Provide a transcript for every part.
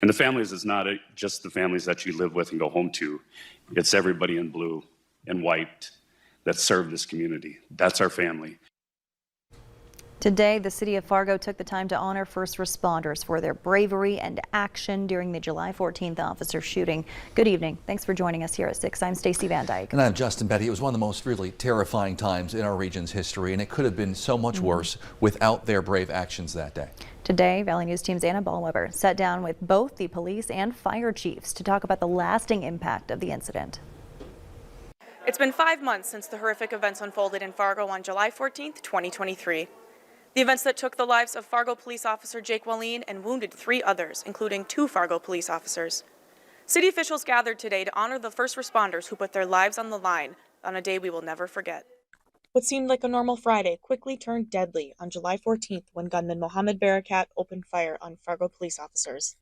And the families is not just the families that you live with and go home to. It's everybody in blue and white that serve this community. That's our family. Today, the city of Fargo took the time to honor first responders for their bravery and action during the July 14th officer shooting. Good evening. Thanks for joining us here at 6. I'm Stacey Van Dyke. And I'm Justin Betty. It was one of the most really terrifying times in our region's history, and it could have been so much worse without their brave actions that day. Today, Valley News Team's Anna Ballweber sat down with both the police and fire chiefs to talk about the lasting impact of the incident. It's been 5 months since the horrific events unfolded in Fargo on July 14th, 2023. The events that took the lives of Fargo police officer Jake Walleen and wounded 3 others, including 2 Fargo police officers. City officials gathered today to honor the first responders who put their lives on the line on a day we will never forget. What seemed like a normal Friday quickly turned deadly on July 14th when gunman Mohammed Barakat opened fire on Fargo police officers.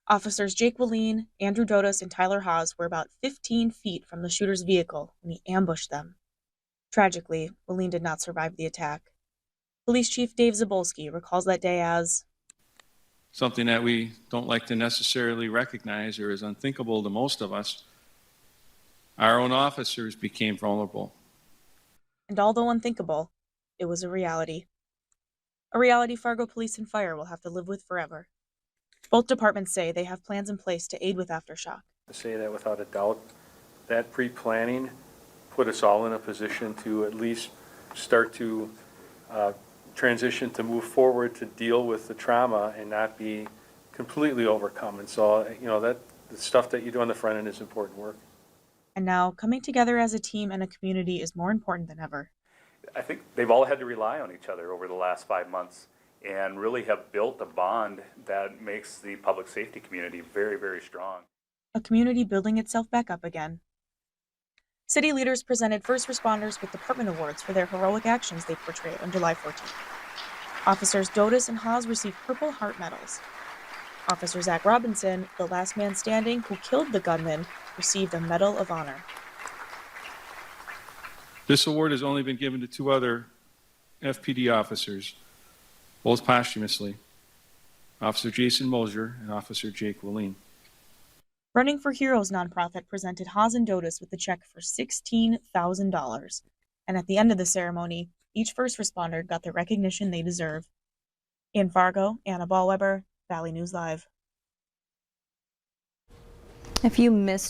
Officers Jake Walleen, Andrew Dodas, and Tyler Haas were about 15 feet from the shooter's vehicle when he ambushed them. Tragically, Walleen did not survive the attack. Police Chief Dave Zabolski recalls that day as something that we don't like to necessarily recognize or is unthinkable to most of us. Our own officers became vulnerable. And although unthinkable, it was a reality. A reality Fargo Police and Fire will have to live with forever. Both departments say they have plans in place to aid with aftershock. To say that without a doubt, that pre-planning put us all in a position to at least start to transition to move forward to deal with the trauma and not be completely overcome. And so, that the stuff that you do on the front end is important work. And now, coming together as a team and a community is more important than ever. I think they've all had to rely on each other over the last 5 months and really have built a bond that makes the public safety community very, very strong. A community building itself back up again. City leaders presented first responders with department awards for their heroic actions they portrayed on July 14th. Officers Dodas and Haas received Purple Heart medals. Officer Zach Robinson, the last man standing who killed the gunman, received a Medal of Honor. This award has only been given to 2 other FPD officers, both posthumously, Officer Jason Mosier and Officer Jake Walleen. Running for Heroes nonprofit presented Haas and Dodas with a check for $16,000. And at the end of the ceremony, each first responder got the recognition they deserve. In Fargo, Anna Ballweber, Valley News Live. If you missed